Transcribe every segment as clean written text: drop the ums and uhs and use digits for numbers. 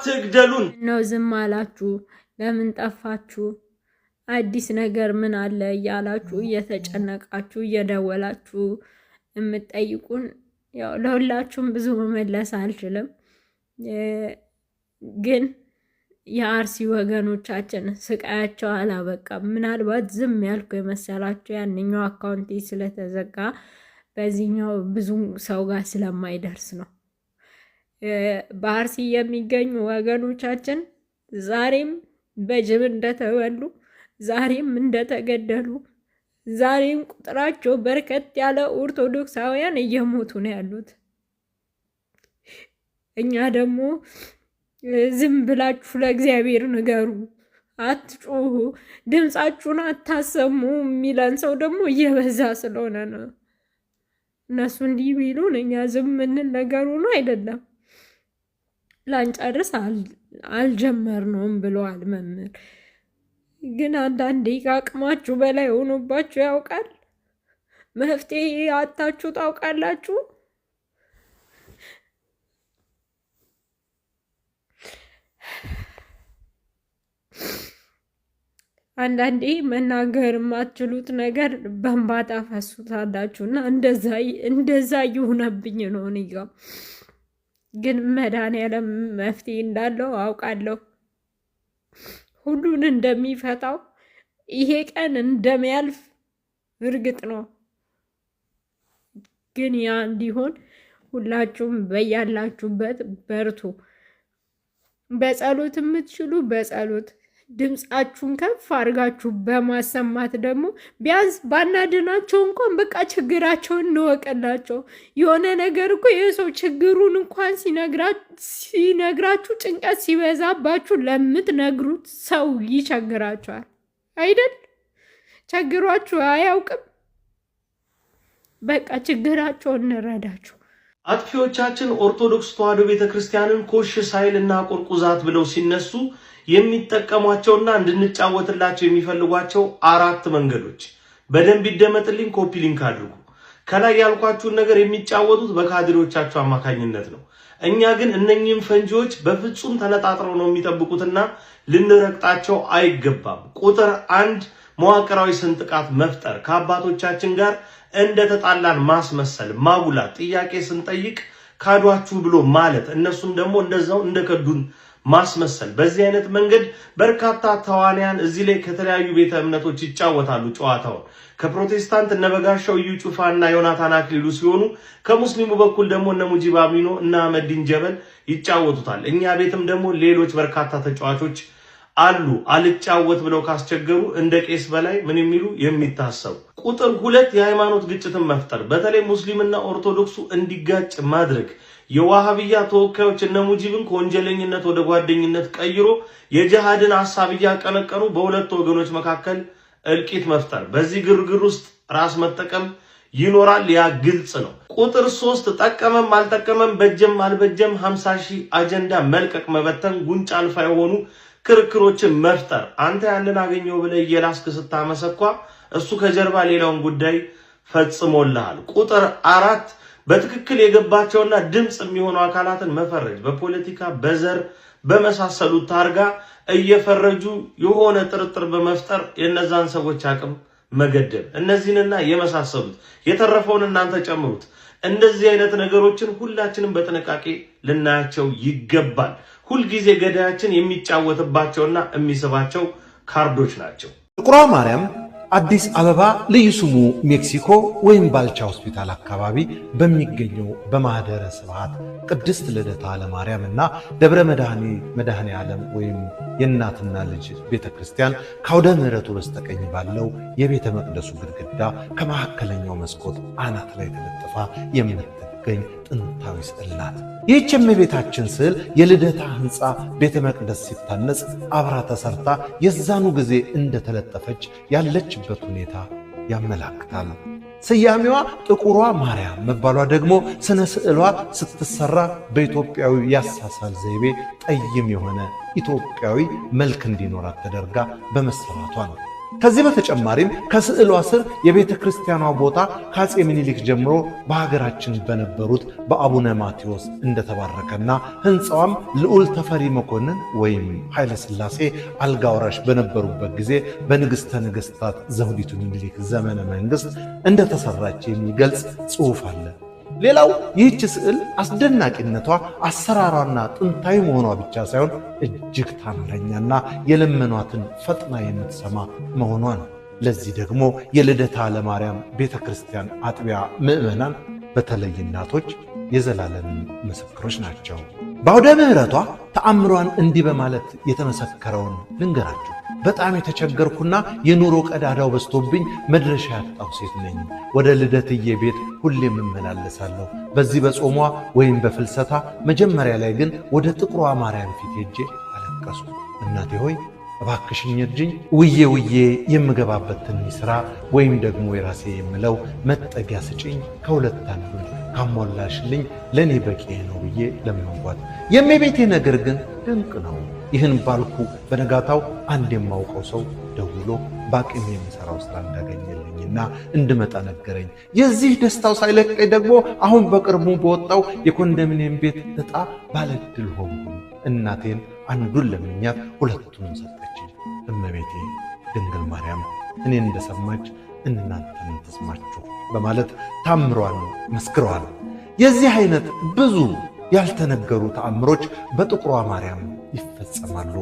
አትግደሉን ነው። ዝም አላችሁ? ለምን ጠፋችሁ? አዲስ ነገር ምን አለ እያላችሁ እየተጨነቃችሁ እየደወላችሁ የምትጠይቁን ያው ለሁላችሁም ብዙ መመለስ አልችልም፣ ግን የአርሲ ወገኖቻችን ስቃያቸው አላበቃም። ምናልባት ዝም ያልኩ የመሰላቸው ያንኛው አካውንቴ ስለተዘጋ በዚህኛው ብዙ ሰው ጋር ስለማይደርስ ነው። በአርሲ የሚገኙ ወገኖቻችን ዛሬም በጅብ እንደተበሉ፣ ዛሬም እንደተገደሉ፣ ዛሬም ቁጥራቸው በርከት ያለ ኦርቶዶክሳውያን እየሞቱ ነው ያሉት። እኛ ደግሞ ዝም ብላችሁ ለእግዚአብሔር ንገሩ፣ አትጩሁ፣ ድምፃችሁን አታሰሙ የሚለን ሰው ደግሞ እየበዛ ስለሆነ ነው። እነሱ እንዲህ ቢሉን እኛ ዝም ምንል ነገሩ ነው አይደለም። ላንጨርስ አልጀመርነውም ብለዋል መምህር። ግን አንዳንዴ ከአቅማችሁ በላይ ሆኖባችሁ ያውቃል። መፍትሄ አጣችሁ ታውቃላችሁ። አንዳንዴ መናገር የማትችሉት ነገር በእንባ ታፈሱታላችሁ እና እንደዛ እየሆነብኝ ነው እኔ ጋ። ግን መድኃኒዓለም መፍትሄ እንዳለው አውቃለሁ። ሁሉን እንደሚፈታው ይሄ ቀን እንደሚያልፍ እርግጥ ነው። ግን ያ እንዲሆን ሁላችሁም በያላችሁበት በርቱ። በጸሎት የምትችሉ በጸሎት ድምፃችሁን ከፍ አድርጋችሁ በማሰማት ደግሞ ቢያንስ ባናድናቸው እንኳን በቃ ችግራቸውን እንወቅላቸው። የሆነ ነገር እኮ የሰው ችግሩን እንኳን ሲነግራችሁ ጭንቀት ሲበዛባችሁ ለምትነግሩት ሰው ይቸግራቸዋል አይደል? ቸግሯችሁ አያውቅም? በቃ ችግራቸውን እንረዳችሁ። አጥፊዎቻችን ኦርቶዶክስ ተዋሕዶ ቤተክርስቲያንን ኮሽ ሳይልና ቁርቁዛት ብለው ሲነሱ የሚጠቀሟቸውና እንድንጫወትላቸው የሚፈልጓቸው 4 መንገዶች በደንብ ይደመጥልኝ። ኮፒ ሊንክ አድርጉ። ከላይ ያልኳችሁን ነገር የሚጫወቱት በካድሬዎቻቸው አማካኝነት ነው። እኛ ግን እነኚህም ፈንጂዎች በፍጹም ተነጣጥረው ነው የሚጠብቁትና ልንረግጣቸው አይገባም። ቁጥር 1 መዋቅራዊ ስንጥቃት መፍጠር፣ ከአባቶቻችን ጋር እንደተጣላን ማስመሰል፣ ማጉላት፣ ጥያቄ ስንጠይቅ ካዷችሁ ብሎ ማለት፣ እነሱም ደግሞ እንደዛው እንደከዱን ማስመሰል። በዚህ አይነት መንገድ በርካታ ተዋንያን እዚህ ላይ ከተለያዩ ቤተ እምነቶች ይጫወታሉ ጨዋታውን። ከፕሮቴስታንት እነ በጋሻው እዩ ጩፋና ዮናታን አክሊሉ ሲሆኑ ከሙስሊሙ በኩል ደግሞ እነ ሙጂብ አሚኖ እና አህመዲን ጀበል ይጫወቱታል። እኛ ቤትም ደግሞ ሌሎች በርካታ ተጫዋቾች አሉ። አልጫወት ብለው ካስቸገሩ እንደ ቄስ በላይ ምን የሚሉ የሚታሰቡ። ቁጥር 2 የሃይማኖት ግጭትን መፍጠር፣ በተለይ ሙስሊምና ኦርቶዶክሱ እንዲጋጭ ማድረግ። የዋሃብያ ተወካዮች እነ ሙጂብን ከወንጀለኝነት ወደ ጓደኝነት ቀይሮ የጂሃድን ሐሳብ እያቀነቀኑ በሁለት ወገኖች መካከል እልቂት መፍጠር። በዚህ ግርግር ውስጥ ራስ መጠቀም ይኖራል። ያ ግልጽ ነው። ቁጥር 3 ጠቀመም አልጠቀመም በጀም አልበጀም 50,000 አጀንዳ መልቀቅ፣ መበተን፣ ጉንጭ አልፋ የሆኑ ክርክሮችን መፍጠር። አንተ ያንን አገኘው ብለህ እየላስክ ስታመሰኳ እሱ ከጀርባ ሌላውን ጉዳይ ፈጽሞልሃል። ቁጥር 4 በትክክል የገባቸውና ድምጽ የሚሆኑ አካላትን መፈረጅ፣ በፖለቲካ በዘር በመሳሰሉት ታርጋ እየፈረጁ የሆነ ጥርጥር በመፍጠር የነዛን ሰዎች አቅም መገደብ፣ እነዚህንና የመሳሰሉት። የተረፈውን እናንተ ጨምሩት። እንደዚህ አይነት ነገሮችን ሁላችንም በጥንቃቄ ልናያቸው ይገባል። ሁልጊዜ ገዳያችን የሚጫወትባቸውና የሚስባቸው ካርዶች ናቸው። ጥቁሯ ማርያም አዲስ አበባ ልዩ ስሙ ሜክሲኮ ወይም ባልቻ ሆስፒታል አካባቢ በሚገኘው በማህደረ ስብሐት ቅድስት ልደታ ለማርያም እና ደብረ መድኃኔ ዓለም ወይም የእናትና ልጅ ቤተክርስቲያን ከአውደ ምሕረቱ በስተቀኝ ባለው የቤተ መቅደሱ ግድግዳ ከመካከለኛው መስኮት አናት ላይ ተለጥፋ የምትገኝ ጥንታዊ ስዕል ናት። ይህች የእመቤታችን ስዕል የልደታ ሕንፃ ቤተ መቅደስ ሲታነጽ አብራ ተሰርታ የዛኑ ጊዜ እንደተለጠፈች ያለችበት ሁኔታ ያመላክታል። ስያሜዋ ጥቁሯ ማርያም መባሏ ደግሞ ስነ ስዕሏ ስትሰራ በኢትዮጵያዊ ያሳሳል ዘይቤ ጠይም የሆነ ኢትዮጵያዊ መልክ እንዲኖራት ተደርጋ በመሰራቷ ነው። ከዚህ በተጨማሪም ከስዕሏ ስር የቤተ ክርስቲያኗ ቦታ ከአፄ ምኒልክ ጀምሮ በሀገራችን በነበሩት በአቡነ ማቴዎስ እንደተባረከና ሕንፃዋም ልዑል ተፈሪ መኮንን ወይም ኃይለ ሥላሴ አልጋ ወራሽ በነበሩበት ጊዜ በንግሥተ ነገሥታት ዘውዲቱ ምኒልክ ዘመነ መንግሥት እንደተሰራች የሚገልጽ ጽሑፍ አለ። ሌላው ይህች ስዕል አስደናቂነቷ አሰራሯና ጥንታዊ መሆኗ ብቻ ሳይሆን እጅግ ታምረኛና የለመኗትን ፈጥና የምትሰማ መሆኗ ነው። ለዚህ ደግሞ የልደታ ለማርያም ቤተ ክርስቲያን አጥቢያ ምዕመናን በተለይ እናቶች የዘላለም ምስክሮች ናቸው። በአውደ ምሕረቷ ተአምሯን እንዲህ በማለት የተመሰከረውን ልንገራችሁ። በጣም የተቸገርኩና የኑሮ ቀዳዳው በዝቶብኝ መድረሻ ያጣሁ ሴት ነኝ። ወደ ልደትዬ ቤት ሁሌም እመላለሳለሁ። በዚህ በጾሟ ወይም በፍልሰታ መጀመሪያ ላይ ግን ወደ ጥቁሯ ማርያም ፊት ሄጄ አለቀሱ። እናቴ ሆይ እባክሽኝ እርጅኝ፣ ውዬ ውዬ የምገባበት ትንሽ ሥራ ወይም ደግሞ የራሴ የምለው መጠጊያ ስጭኝ፣ ከሁለት አንዱን ካሟላሽልኝ ለእኔ በቂ ነው ብዬ ለመንኳት። የእመቤቴ ነገር ግን ድንቅ ነው። ይህን ባልኩ በነጋታው አንድ የማውቀው ሰው ደውሎ በአቅሜ የምሠራው ሥራ እንዳገኘልኝና እንድመጣ ነገረኝ። የዚህ ደስታው ሳይለቀኝ ደግሞ አሁን በቅርቡ በወጣው የኮንዶሚኒየም ቤት ዕጣ ባለዕድል ሆንኩ። እናቴን አንዱን ለምኛት ሁለቱንም ሰጠችኝ። እመቤቴ ድንግል ማርያም እኔን እንደሰማች እናንተን ተስማችሁ በማለት ታምሯን መስክረዋል። የዚህ አይነት ብዙ ያልተነገሩ ተአምሮች በጥቁሯ ማርያም ይፈጸማሉ።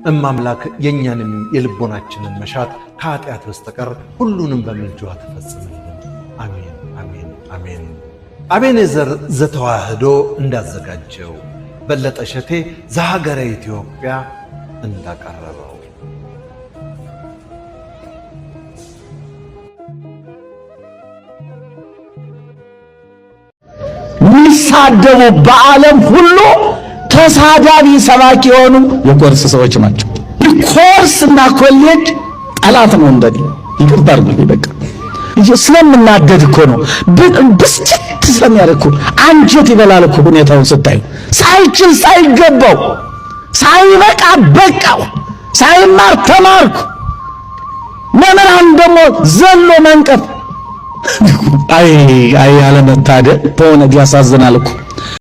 እማምላክ የእኛንም የልቦናችንን መሻት ከኃጢአት በስተቀር ሁሉንም በምልጇ ተፈጽምልን። አሜን አሜን አሜን። አቤኔዘር ዘተዋሕዶ እንዳዘጋጀው፣ በለጠ ሸቴ ዘሀገረ ኢትዮጵያ እንዳቀረበው። ሚሳደቡ በዓለም ሁሉ ተሳዳቢ ሰባኪ የሆኑ የኮርስ ሰዎች ናቸው። ኮርስ እና ኮሌጅ ጠላት ነው። እንደኔ ይቅርታ አድርጉልኝ። በቃ ስለምናደድ እኮ ነው፣ ብስጭት ስለሚያደርግ አንጀት ይበላል እኮ ሁኔታውን ስታዩ። ሳይችል ሳይገባው ሳይበቃ በቃው፣ ሳይማር ተማርኩ። መምህራን ደግሞ ዘሎ መንቀፍ። አይ አለመታደል በእውነት ያሳዝናል እኮ።